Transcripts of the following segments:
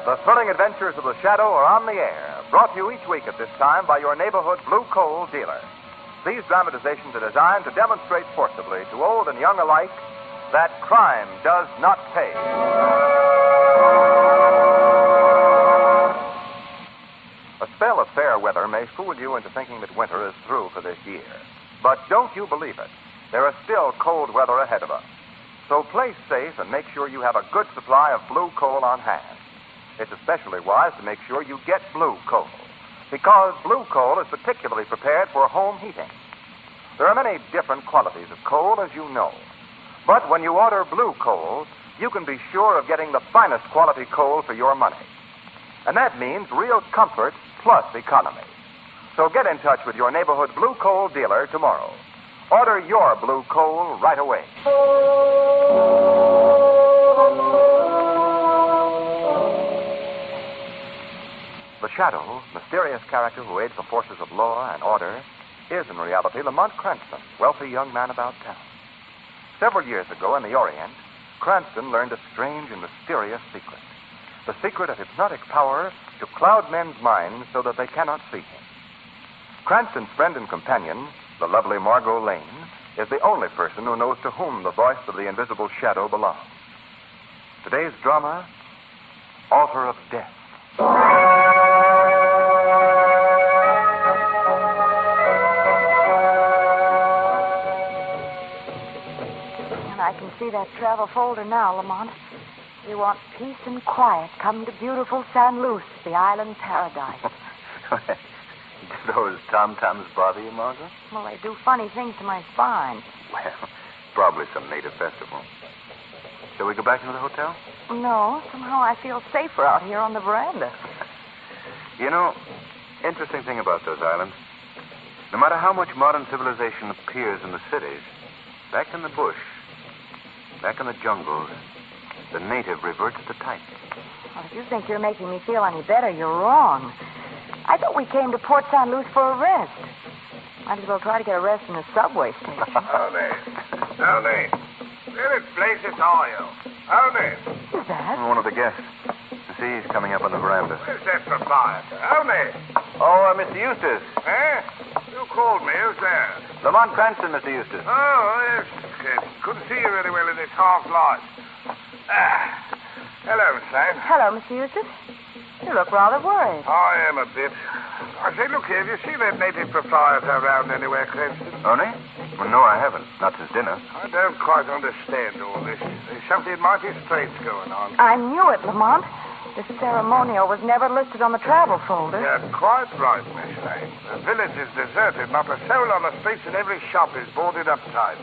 The thrilling adventures of the Shadow are on the air, brought to you each week at this time by your neighborhood blue coal dealer. These dramatizations are designed to demonstrate forcibly to old and young alike that crime does not pay. A spell of fair weather may fool you into thinking that winter is through for this year. But don't you believe it. There is still cold weather ahead of us. So play safe and make sure you have a good supply of blue coal on hand. It's especially wise to make sure you get blue coal, because blue coal is particularly prepared for home heating. There are many different qualities of coal, as you know. But when you order blue coal, you can be sure of getting the finest quality coal for your money. And that means real comfort plus economy. So get in touch with your neighborhood blue coal dealer tomorrow. Order your blue coal right away. The Shadow, mysterious character who aids the forces of law and order, is in reality Lamont Cranston, wealthy young man about town. Several years ago in the Orient, Cranston learned a strange and mysterious secret. The secret of hypnotic power to cloud men's minds so that they cannot see him. Cranston's friend and companion, the lovely Margot Lane, is the only person who knows to whom the voice of the invisible Shadow belongs. Today's drama, AlterOf Death. I can see that travel folder now, Lamont. You want peace and quiet. Come to beautiful San Luce, the island paradise. Do those tom-toms bother you, Margaret? Well, they do funny things to my spine. Well, probably some native festival. Shall we go back into the hotel? No, somehow I feel safer out here on the veranda. You know, interesting thing about those islands, no matter how much modern civilization appears in the cities, back in the bush, back in the jungles, the native reverts to type. Well, if you think you're making me feel any better, you're wrong. I thought we came to Port San Luce for a rest. Might as well try to get a rest in the subway station. Howdy. Where places are you? Howdy. Who's that? One of the guests. See, he's coming up on the veranda. Where's that proprietor? Howdy. Oh, Mr. Eustace. Eh? You called me. Who's there? Lamont Cranston, Mr. Eustace. Oh, yes. Couldn't see you very well in this half light. Hello, Sam. Hello, Mr. Eustace. You look rather worried. I am a bit. I say, look here, have you seen that native proprietor around anywhere, Cranston? Only? Well, no, I haven't. Not since dinner. I don't quite understand all this. There's something mighty strange going on. I knew it, Lamont. The ceremonial was never listed on the travel folder. You're quite right, Miss Lane. The village is deserted. Not a soul on the streets, and every shop is boarded up tight.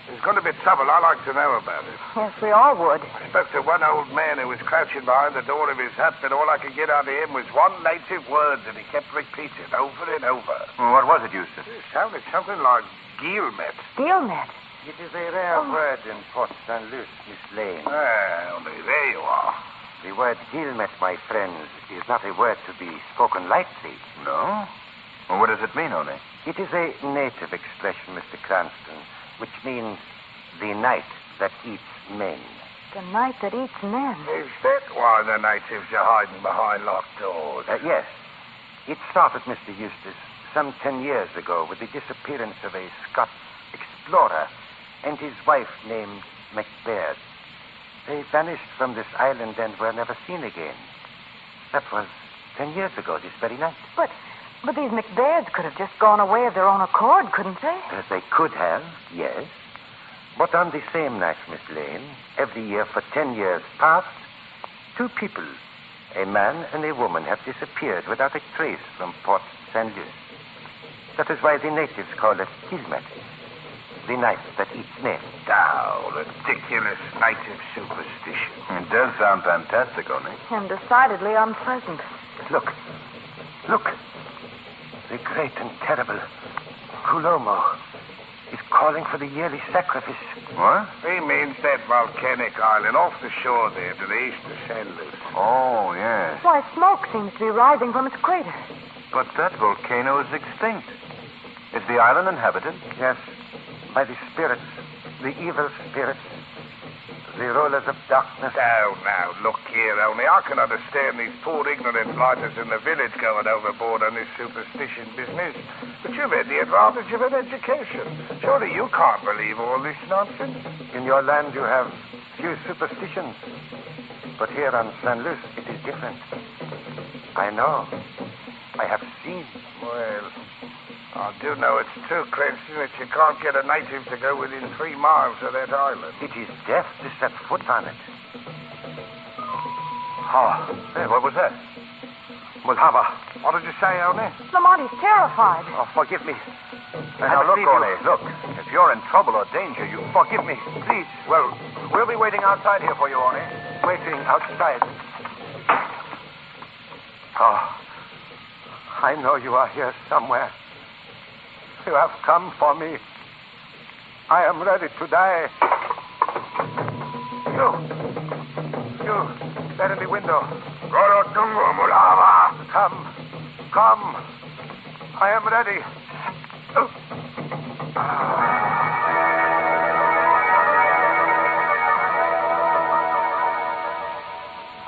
There's going to be trouble. I'd like to know about it. Yes, we all would. I spoke to one old man who was crouching behind the door of his hut, but all I could get out of him was one native word that he kept repeating over and over. Well, what was it, Eustace? It sounded something like Gilmet. Gilmet? It is a rare word in Port St. Luce, Miss Lane. Well, there you are. The word Gilmet, my friends, is not a word to be spoken lightly. No? Well, what does it mean, Only? It is a native expression, Mr. Cranston, which means the night that eats men. The night that eats men. Is that why the natives are hiding behind locked doors? Yes. It started, Mr. Eustace, some 10 years ago with the disappearance of a Scots explorer and his wife named Macbeth. They vanished from this island and were never seen again. That was 10 years ago, this very night. But these Macbeths could have just gone away of their own accord, couldn't they? They could have, yes. But on the same night, Miss Lane, every year for 10 years past, 2 people, a man and a woman, have disappeared without a trace from Port St. Luce. That is why the natives call it Gilmet, the night that eats men. Oh, ridiculous native superstition. It does sound fantastic, Only. And decidedly unpleasant. Look. The great and terrible Kulomo is calling for the yearly sacrifice. What? He means that volcanic island off the shore there to the east of San Luce. Oh, yes. Why, smoke seems to be rising from its crater. But that volcano is extinct. Is the island inhabited? Yes, by the spirits, the evil spirits. the rulers of darkness. Now, look here, Only. I can understand these poor ignorant blighters in the village going overboard on this superstition business. But you've had the advantage of an education. Surely you can't believe all this nonsense. In your land you have few superstitions. But here on San Luis it is different. I know. I have seen. Well, I do know it's true, Cranston, that you can't get a native to go within 3 miles of that island. It is death to set foot on it. Oh, hey, what was that? Mulhava. What did you say, Only? Lamont is terrified. Oh, forgive me. Now, look, Oni, look. If you're in trouble or danger, you forgive me. Please. Well, we'll be waiting outside here for you, Oni. Waiting outside. Oh, I know you are here somewhere. You have come for me. I am ready to die. You, there in the window. Come. I am ready.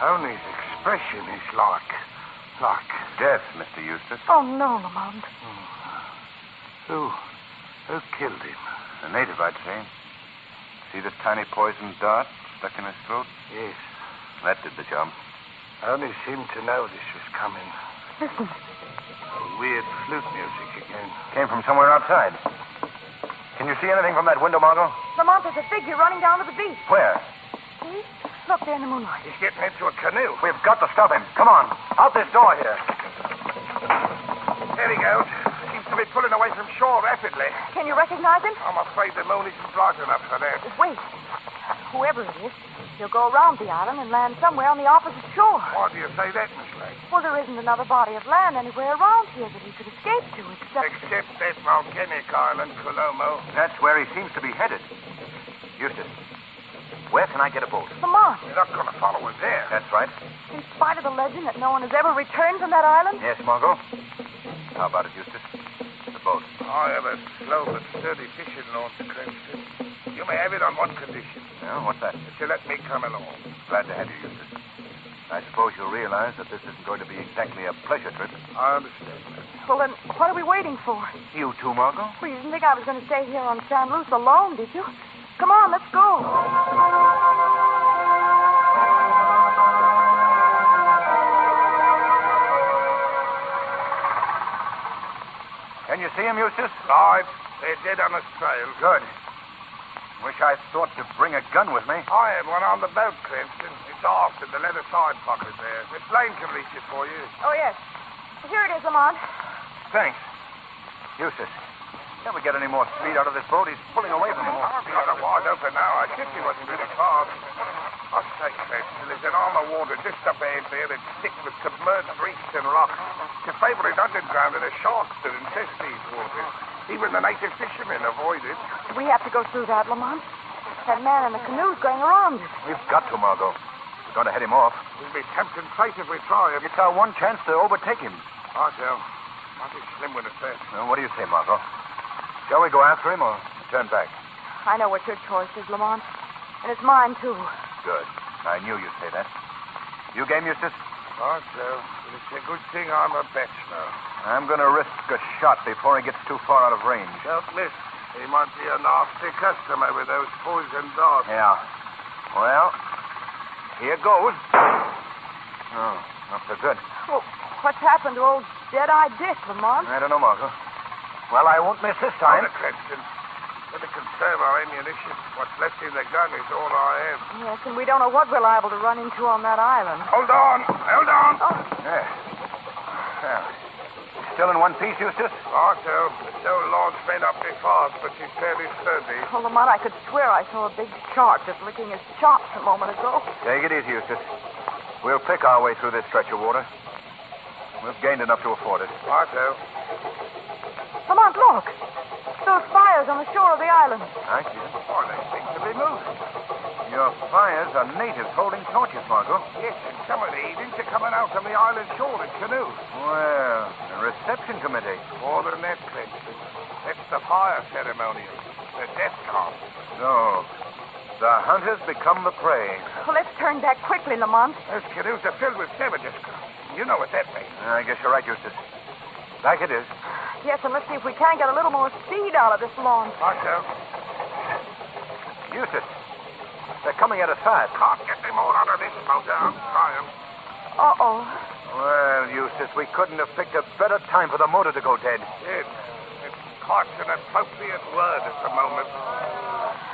Only's expression is like Death, Mr. Eustace. Oh, no, Lamont. Who killed him? A native, I'd say. See this tiny poisoned dart stuck in his throat? Yes. That did the job. Only seemed to know this was coming. Listen. Weird flute music again. Came from somewhere outside. Can you see anything from that window, Margot? Lamont, there's a figure running down to the beach. Where? See? Look there in the moonlight. He's getting into a canoe. We've got to stop him. Come on. Out this door here. There he goes. Seems to be pulling away from shore rapidly. Can you recognize him? I'm afraid the moon isn't bright enough for that. Wait. Whoever it is, he'll go around the island and land somewhere on the opposite shore. Why do you say that, Miss Lane? Well, there isn't another body of land anywhere around here that he could escape to, Except that volcanic island, Colombo. That's where he seems to be headed. Eustace, where can I get a boat? Lamont. You're not going to follow us there. That's right. In spite of the legend that no one has ever returned from that island? Yes, Margot. How about it, Eustace? The boat. I have a slow but sturdy fishing launch, Cranston. You may have it on one condition. Yeah, what's that? That you let me come along. Glad to have you, Eustace. I suppose you'll realize that this isn't going to be exactly a pleasure trip. I understand. Well, then, what are we waiting for? You too, Margot? Well, you didn't think I was going to stay here on San Luis alone, did you? Come on, let's go. Can you see him, Eustace? Right. They're dead on us trail. Good. Wish I thought to bring a gun with me. I had one on the boat, Cranston. It's aft in the leather side pocket there. Miss Lane can reach it for you. Oh, yes. Here it is, Lamont. Thanks. Eustace, can we get any more speed out of this boat? He's pulling away from the more. I've got it wide open now. I guess he wasn't really far. I say, Cranston, there's an arm of water just up ahead there that's thick with submerged reefs and rocks. It's a favorite underground, and the sharks that infest these waters. Even the native fishermen avoid it. We have to go through that, Lamont. That man in the canoe's going around it. We've got to, Margot. We're going to head him off. We'll be tempting fate if we try it. It's our one chance to overtake him. I tell. Might be slim with it first. Well, what do you say, Margot? Shall we go after him or turn back? I know what your choice is, Lamont. And it's mine, too. Good. I knew you'd say that. You game, Eustace? I tell. But it's a good thing I'm a bachelor. I'm going to risk a shot before he gets too far out of range. Don't miss. He might be a nasty customer with those poison darts. Yeah. Well, here goes. Oh, not so good. Well, what's happened to old Dead-Eye Dick, Lamont? I don't know, Margot. Well, I won't miss this time. Order, Cranston. Better conserve our ammunition. What's left in the gun is all I have. Yes, and we don't know what we're liable to run into on that island. Hold on. Hold on. Oh, Yeah. Well, still in one piece, Eustace? I tell. The old launch may not be fast, but she's fairly sturdy. well, Lamont, I could swear I saw a big shark just licking his chops a moment ago. Take it easy, Eustace. We'll pick our way through this stretch of water. We've gained enough to afford it. I tell. Lamont, look. Those fires on the shore of the island. I see them. Oh, they seem to be moving. Your fires are natives holding torches, Margot. Yes, and some of the Indians are coming out from the island shore in canoes. Well, a reception committee. More than that, Cranston. That's the fire ceremonial. The death cart. So, The hunters become the prey. Well, let's turn back quickly, Lamont. Those canoes are filled with savages. You know what that means. I guess you're right, Eustace. Back it is. Yes, and let's see if we can get a little more speed out of this launch. Marcel, Eustace, they're coming at us fast. can't get them all out of this boat. I'm trying. Uh-oh. Well, Eustace, we couldn't have picked a better time for the motor to go dead. It's caught an appropriate word at the moment.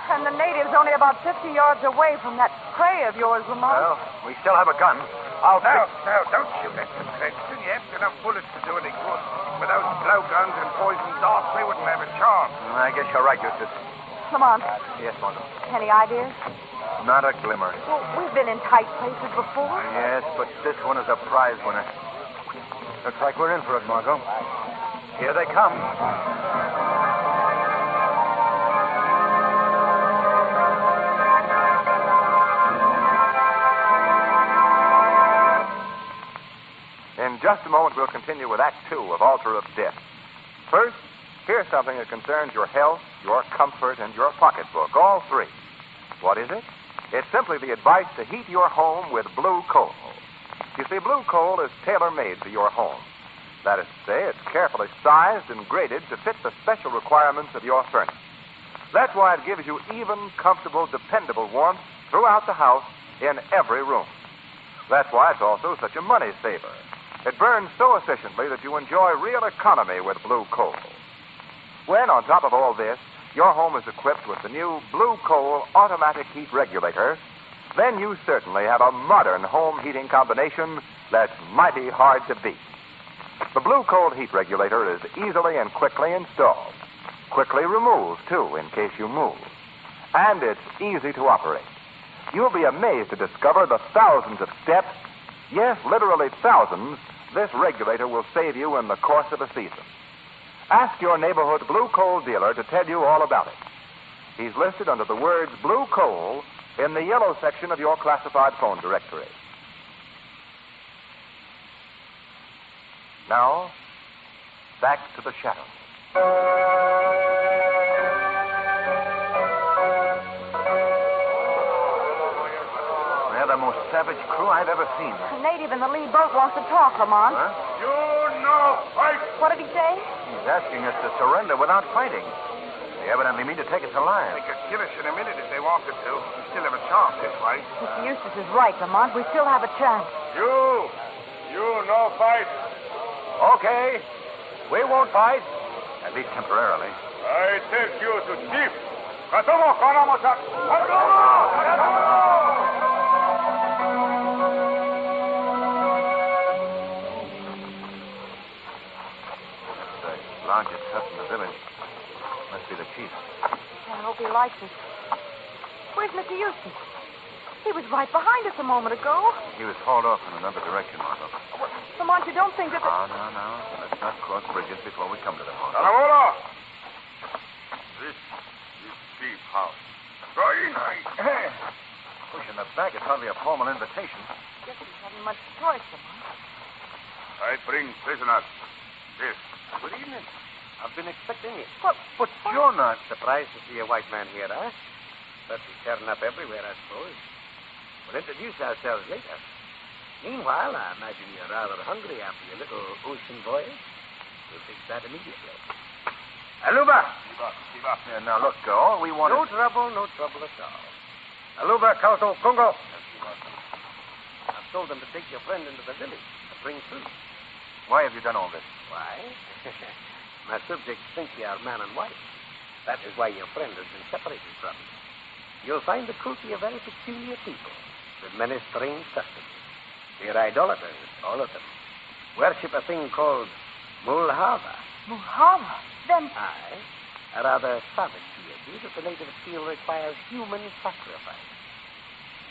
And the native's only about 50 yards away from that prey of yours, Lamont. Well, we still have a gun. I'll No, don't shoot at them, Cranston. You haven't enough bullets to do any good. With those blowguns and poison darts, we wouldn't have a chance. I guess you're right, Eustace. Lamont, Yes, Margot. any ideas? Not a glimmer. Well, we've been in tight places before. Yes, but this one is a prize winner. Looks like we're in for it, Margot. Here they come. In just a moment, we'll continue with Act 2 of AlterOf. First, here's something that concerns your health, your comfort, and your pocketbook, all three. What is it? It's simply the advice to heat your home with blue coal. You see, blue coal is tailor-made for your home. That is to say, it's carefully sized and graded to fit the special requirements of your furnace. That's why it gives you even, comfortable, dependable warmth throughout the house in every room. That's why it's also such a money saver. It burns so efficiently that you enjoy real economy with blue coal. When, on top of all this, your home is equipped with the new Blue Coal automatic heat regulator, then you certainly have a modern home heating combination that's mighty hard to beat. The Blue Coal heat regulator is easily and quickly installed. Quickly removed, too, in case you move. And it's easy to operate. You'll be amazed to discover the thousands of steps, yes, literally thousands, this regulator will save you in the course of a season. Ask your neighborhood Blue Coal dealer to tell you all about it. He's listed under the words Blue Coal in the yellow section of your classified phone directory. Now, back to the shadow. They're the most savage crew I've ever seen. The native in the lead boat wants to talk, Lamont. Huh? You know, fight. What did he say? He's asking us to surrender without fighting. They evidently mean to take us alive. They could kill us in a minute if they wanted to. We still have a chance this way. Mr. Eustace is right, Lamont. We still have a chance. You know, fight. Okay. We won't fight. At least temporarily. I take you to chief. Katomo, Kanamasa. Katomo! The largest hut in the village. Must be the chief. I hope he likes it. Where's Mr. Eustace? He was right behind us a moment ago. He was hauled off in another direction, Margot. Lamont, you don't think that... No. Let's not cross bridges before we come to them, Margot. Salamura! This is chief house. Very nice. Pushing the back is hardly a formal invitation. Guess he hasn't much choice, Lamont. I bring prisoners. This. Good evening. I've been expecting you. But You're not surprised to see a white man here, huh? But we turn up everywhere, I suppose. We'll introduce ourselves later. Meanwhile, I imagine you're rather hungry after your little ocean voyage. We'll fix that immediately. Aluba! Yeah, now, look, all we want No is... trouble at all. Aluba, Kauto, Congo. I've told them to take your friend into the village to bring food. Why have you done all this? Why? My subjects think you are man and wife. That is why your friend has been separated from you. You'll find the Kulti a very peculiar people, with many strange customs. They're idolaters, all of them. Worship a thing called Mulhava. Mulhava? Then... Aye, a rather savage deity that the natives feel requires human sacrifice.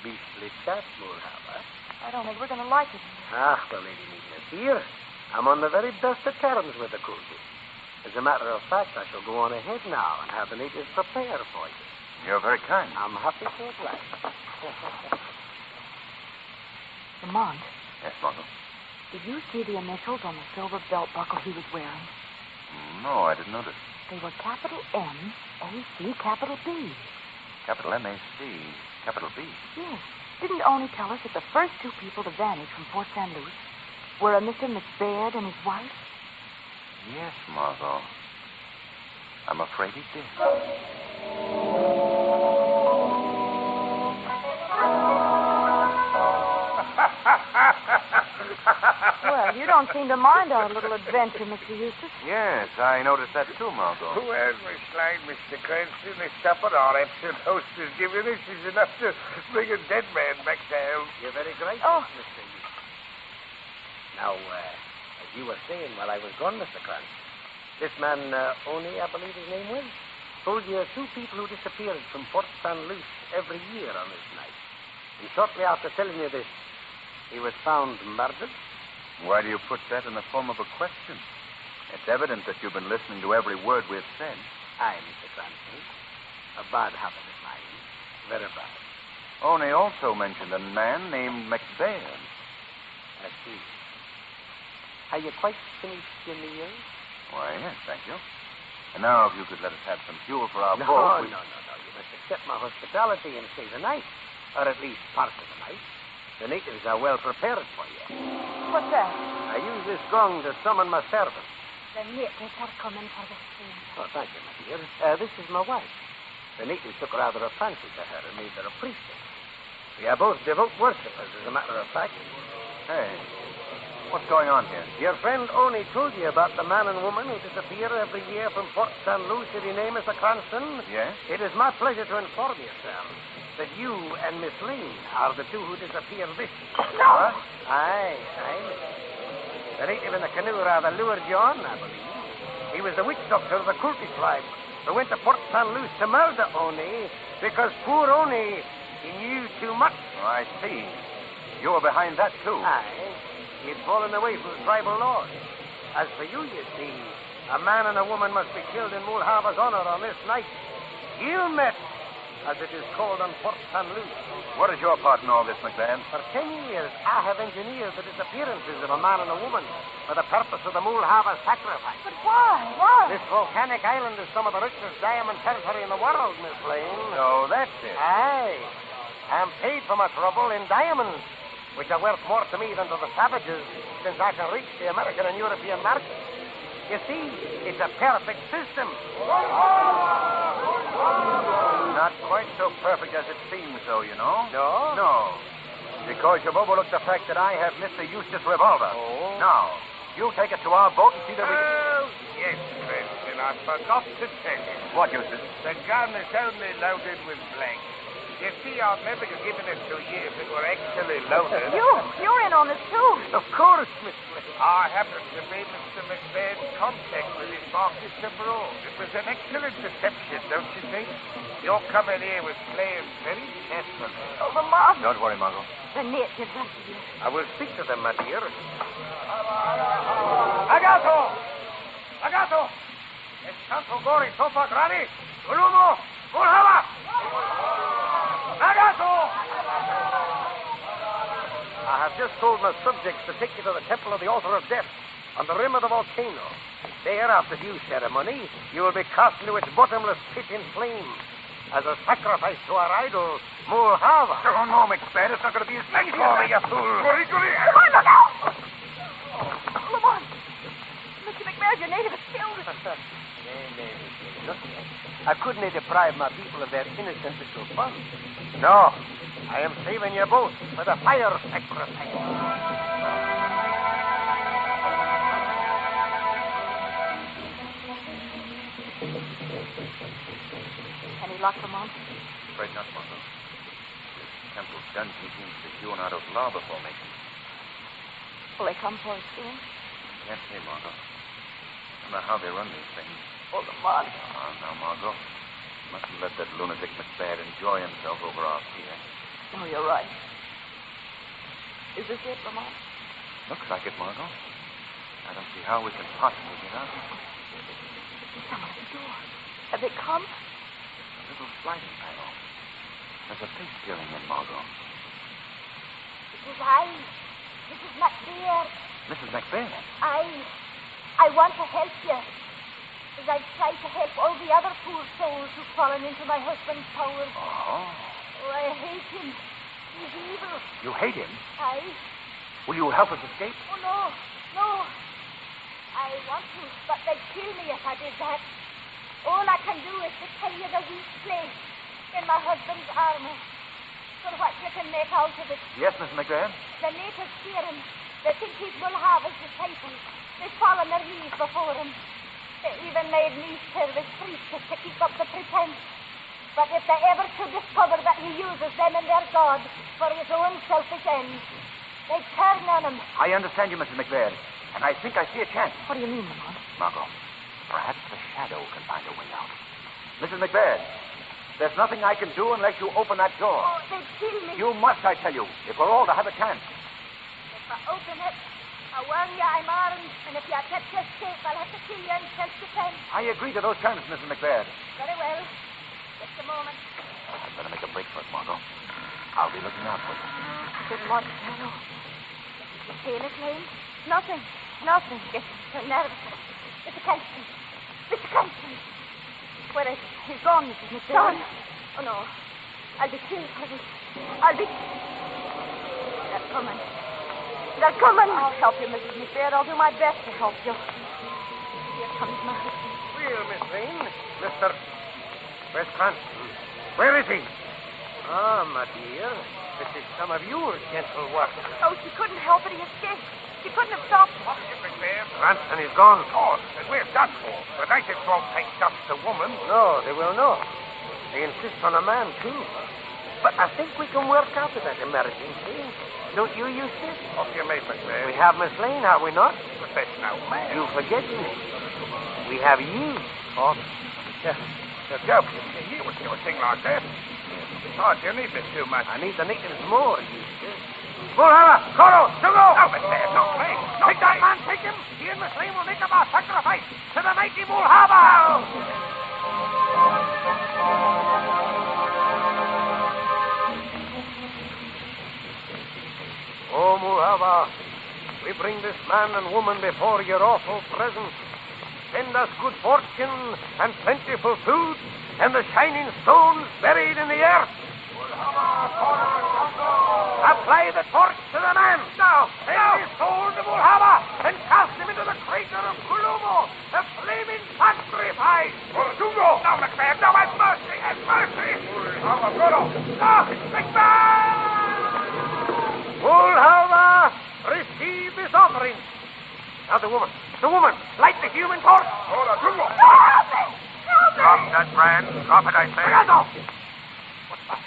Beastly chat, Mulhava. I don't think we're going to like it. Ah, well, Lady Needless, here, I'm on the very best of terms with the Kulti. As a matter of fact, I shall go on ahead now and have the natives prepare for you. You're very kind. I'm happy to oblige. Lamont, Yes, Margot. did you see the initials on the silver belt buckle he was wearing? No, I didn't notice. They were capital M, A, C, capital B. Capital M-A-C, capital B. Yes. Didn't Oni tell us that the first two people to vanish from Port St. Luce were a Mr. McBaird and his wife? Yes, Margot. I'm afraid he did. Well, you don't seem to mind our little adventure, Mr. Eustace. Yes, I noticed that too, Margot. Well, Miss Lane, Mr. Cranston, this supper our excellent host has given us is enough to bring a dead man back to health. You're very gracious, Oh. Mr. Eustace. Now, as you were saying while I was gone, Mr. Cranston, this man, Oni, I believe his name was, told you of two people who disappeared from Port St. Luce every year on this night. And shortly after telling you this, he was found murdered. Why do you put that in the form of a question? It's evident that you've been listening to every word we've said. Aye, Mr. Cranston. A bad habit of mine. Very bad. Only also mentioned a man named McBaird. I see. Are you quite finished your meal? Why, yes, thank you. And now, if you could let us have some fuel for our No, boat. no. You must accept my hospitality and stay the night. Or at least part of the night. The natives are well prepared for you. What's that? I use this gong to summon my servants. The natives are coming for the food. Oh, thank you, my dear. This is my wife. The natives took rather a fancy to her and made her a priestess. We are both devout worshippers, as a matter of fact. Hey, what's going on here? Your friend Oni told you about the man and woman who disappear every year from Port St. Luce. Did he name Mr. Cranston? Yes? It is my pleasure to inform you, sir, that you and Miss Lane are the two who disappeared this year. No! Aye. The native in the canoe rather lured you on, I believe. He was the witch doctor of the Kulti tribe who went to Port St. Luce to murder Oni because poor Oni, he knew too much. Oh, I see. You were behind that, too. Aye. He had fallen away from the tribal laws. As for you see, a man and a woman must be killed in Mulhava's honor on this night. You met, as it is called on Port St. Luce. What is your part in all this, McBaird? For 10 years, I have engineered the disappearances of a man and a woman for the purpose of the Mulhava sacrifice. But why? Why? This volcanic island is some of the richest diamond territory in the world, Miss Lane. So that's it. Aye. I'm paid for my trouble in diamonds, which are worth more to me than to the savages, since I can reach the American and European markets. You see, it's a perfect system. Not quite so perfect as it seems, though, you know. No? No. Because you've overlooked the fact that I have Mr. Eustace's revolver. Oh. Now, you take it to our boat and see that we can... Oh, yes, Cranston, I forgot to tell you. What, Eustace? The gun is only loaded with blanks. You see, I'd never have given it to you if it were actually loaded. You're in on this, too. Of course, Miss Lane. I happened to be Mr. McBain's contact with his markets abroad. It was an excellent deception, don't you think? Your coming here was playing very carefully. Oh, the mob. Don't worry, Margot. The natives are here. I will speak to them, my dear. Agato! Es tanto gori, sopa grani, ulumo, mulhava! Agato! I have just told my subjects to take you to the temple of the altar of death on the rim of the volcano. There, after due ceremony, you will be cast into its bottomless pit in flames as a sacrifice to our idol, Mulhava. Oh, no, McBaird. It's not going to be as easy for me, you fool. Gori! Lamont, look out! Lamont! Mr. McBaird, your native is killed. Nay, I couldn't deprive my people of their innocent little fun. No, I am saving you both for the fire sacrifice. Can he lock them on? Afraid not, Margot. This temple's dungeon seems to be hewn out of lava formation. Will they come for us soon? Can't say, Margot. I don't know how they run these things. Oh, Lamont. Now, Margot. Mustn't let that lunatic McBaird enjoy himself over our fear. Oh, you're right. Is this it, Lamont? Looks like it, Margot. I don't see how we can possibly get out. There's someone at the door. Have they come? A little sliding panel. There's a face peering in, Margot. It is I, Mrs. McBaird. Mrs. McBaird. I want to help you. as I've tried to help all the other poor souls who've fallen into my husband's power. Oh. Oh, I hate him. He's evil. You hate him? Aye. Will you help us escape? Oh, no. I want to, but they'd kill me if I did that. All I can do is to tell you the weak place in my husband's armor. For what you can make out of it. Yes, Miss McGrath. The natives fear him. They think he's Mulhava's disciple. They fall on their knees before him. They even made me serve as priestess to keep up the pretense. But if they ever should discover that he uses them and their God for his own selfish ends, they turn on him. I understand you, Mrs. McGrath. And I think I see a chance. What do you mean, Lamont? Margot, perhaps the shadow can find a way out. Mrs. McGrath, there's nothing I can do unless you open that door. Oh, they'd kill me. You must, I tell you, if we're all to have a chance. If I open it, I warn you I'm armed, and if you attempt to escape, I'll have to kill you in self-defense. I agree to those terms, Mrs. McGrath. Very well. Just a moment. I'd better make a break for it, Margot. I'll be looking out for you. Good morning, Shadow. You feel it, Lane? Nothing. You're nervous. Mr. Cranston. Mr. Cranston. Where is he? He's gone, Mrs. McGrath. Gone? Oh, no. I'll be killed for this. I'll be... They're coming. I'll help you, Mrs. McGrath. I'll do my best to help you. Here comes my husband. Well, Miss Lane, Mr. Where's Cranston? Where is he? Ah, my dear. This is some of your gentle work. Oh, she couldn't help it. He escaped. She couldn't have stopped him. What is it, McBain? Cranston is gone. Of course, and we're done for. The natives won't take just a woman. No, they will not. They insist on a man, too. But I think we can work out of that emergency. Don't you, Eustace? What do you mean, McBain? We have Miss Lane, have we not? But there's no man. You forget me. We have you. Oh, you're joking. You would do a thing like that. Besides, you need this too much. I need the natives more, Eustace. Mulhava! Coro! Sugo! No, McBain, not me. Not Take that me. man, take him! He and Miss Lane will make up our sacrifice to the mighty Mulhava! Oh, Mulhava, we bring this man and woman before your awful presence. Send us good fortune and plentiful food and the shining stones buried in the earth. Apply the torch to the man. Now, send his soul to Mulhava and cast him into the crater of Kulumo, a flaming sacrifice. Sugo! No, McBain, no, have mercy, have mercy. Mulhava, receive this offering. Now the woman, light the human torch. Drop that brand. Drop it, I say. What's that?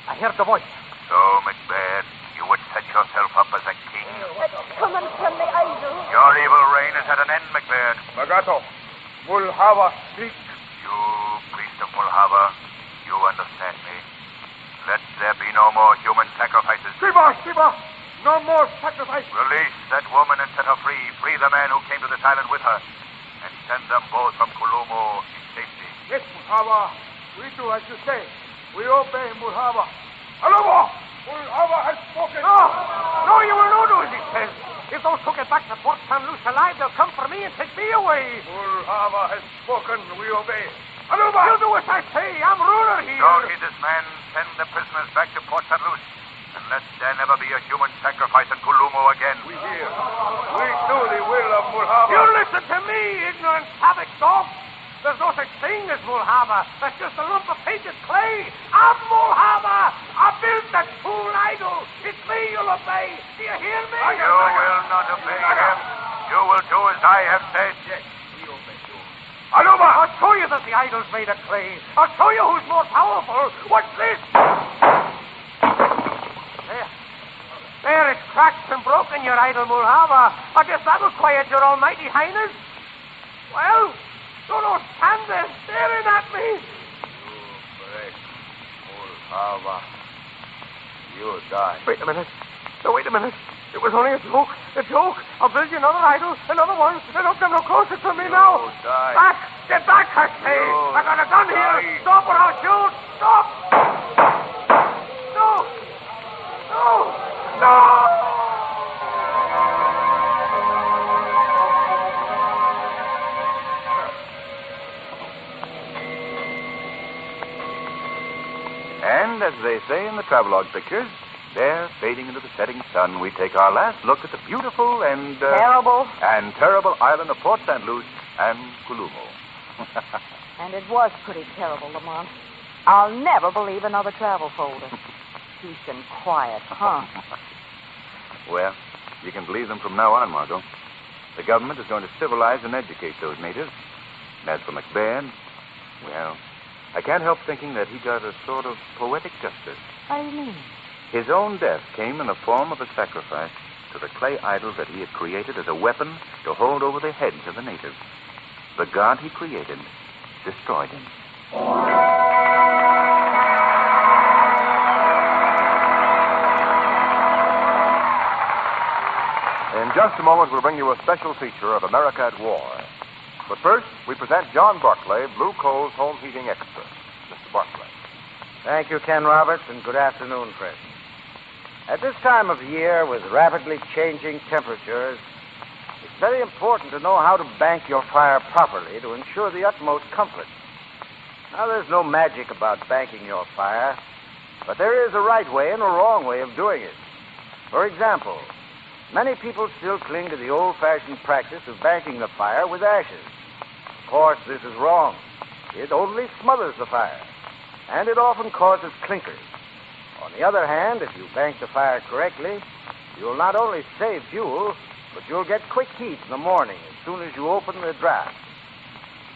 I heard the voice. So, Macbeth, you would set yourself up as a king. It's coming from the idol. Your evil reign is at an end, Macbeth. Magato, Mulhava, speak. You, priest of Mulhava, you understand me. Let there be no more human sacrifices. Shiva, no more sacrifice. Release that woman and set her free. Free the man who came to this island with her. And send them both from Kulumo in safety. Yes, Mulhava, we do as you say. We obey Mulhava. Hello, Mulhava has spoken. No, you will not do as he says. If those who get back to Port San Luce alive, they'll come for me and take me away. Mulhava has spoken. We obey. You do as I say. I'm ruler here. Don't heed this man. Send the prisoners back to Port St. Luce. And let there never be a human sacrifice in Kulumo again. We hear. We do the will of Mulhava. You listen to me, ignorant savage dog. There's no such thing as Mulhava. That's just a lump of painted clay. I'm Mulhava. I built that fool idol. It's me you'll obey. Do you hear me? You will not obey him. You will do as I have said. Yes, we obey you. Aluma! I'll show you that the idol's made of clay. I'll show you who's more powerful. What's this? There, it's cracked and broken, your idol, Mulhava. I guess that'll quiet your almighty highness. Well, don't stand there staring at me. You break Mulhava. You die. Wait a minute. No, wait a minute. It was only a joke. A joke. I'll build you another idol, another one. They don't come no closer to me now. Die. Back! Get back, I say! I got a gun here. Stop or I'll shoot. Stop! No! as they say in the travelogue pictures, there, fading into the setting sun, we take our last look at the beautiful and... terrible island of Port St. Luce and Columo. And it was pretty terrible, Lamont. I'll never believe another travel folder. Peace and quiet, huh? Well, you can believe them from now on, Margot. The government is going to civilize and educate those natives. And as for McBain, well, I can't help thinking that he got a sort of poetic justice. What do you mean? His own death came in the form of a sacrifice to the clay idols that he had created as a weapon to hold over the heads of the natives. The god he created destroyed him. In just a moment, we'll bring you a special feature of America at War. But first, we present John Barclay, Blue Coal's home heating expert. Mr. Barclay. Thank you, Ken Roberts, and good afternoon, friends. At this time of year, with rapidly changing temperatures, it's very important to know how to bank your fire properly to ensure the utmost comfort. Now, there's no magic about banking your fire, but there is a right way and a wrong way of doing it. For example, many people still cling to the old-fashioned practice of banking the fire with ashes. Of course, this is wrong. It only smothers the fire, and it often causes clinkers. On the other hand, if you bank the fire correctly, you'll not only save fuel, but you'll get quick heat in the morning as soon as you open the draft.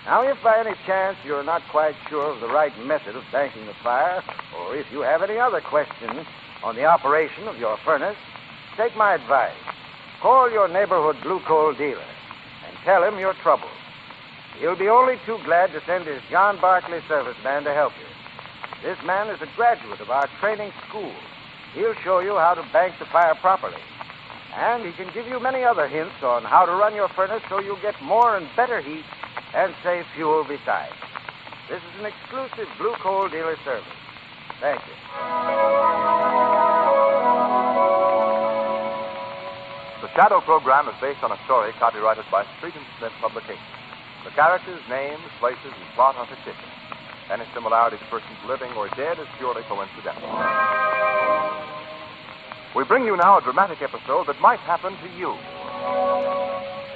Now, if by any chance you're not quite sure of the right method of banking the fire, or if you have any other questions on the operation of your furnace, take my advice. Call your neighborhood blue coal dealer and tell him your trouble. He'll be only too glad to send his John Barclay service man to help you. This man is a graduate of our training school. He'll show you how to bank the fire properly. And he can give you many other hints on how to run your furnace so you'll get more and better heat and save fuel besides. This is an exclusive blue coal dealer service. Thank you. The Shadow program is based on a story copyrighted by Street and Smith Publications. The characters, names, places, and plot are fictitious. Any similarity to persons living or dead is purely coincidental. We bring you now a dramatic episode that might happen to you.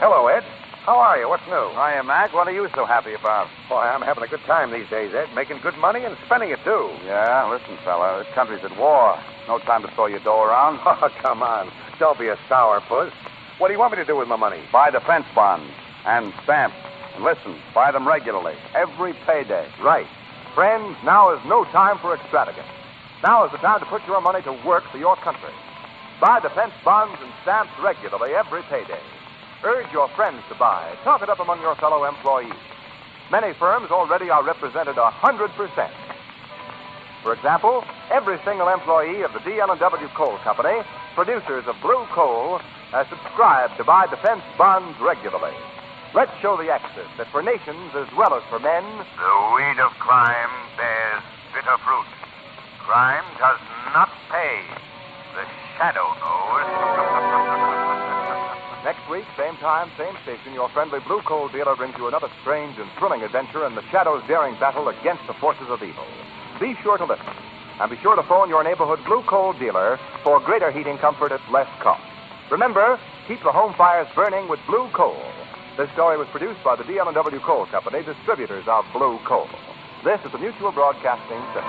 Hello, Ed. How are you? What's new? Hiya, Mac. What are you so happy about? Boy, I'm having a good time these days, Ed. Making good money and spending it, too. Yeah, listen, fella. This country's at war. No time to throw your dough around. Oh, come on. Don't be a sourpuss. What do you want me to do with my money? Buy defense bonds and stamps. And listen, buy them regularly. Every payday. Right. Friends, now is no time for extravagance. Now is the time to put your money to work for your country. Buy defense bonds and stamps regularly every payday. Urge your friends to buy. Talk it up among your fellow employees. Many firms already are represented 100%. For example, every single employee of the DeanoDigital Coal Company, producers of blue coal, has subscribed to buy defense bonds regularly. Let's show the axis that for nations as well as for men, The weed of crime bears bitter fruit. Crime does not pay. The shadow knows. Next week, same time, same station, your friendly blue coal dealer brings you another strange and thrilling adventure in the Shadow's daring battle against the forces of evil. Be sure to listen, and be sure to phone your neighborhood blue coal dealer for greater heating comfort at less cost. Remember, keep the home fires burning with blue coal. This story was produced by the DeanoDigital Coal Company, distributors of blue coal. This is the Mutual Broadcasting System.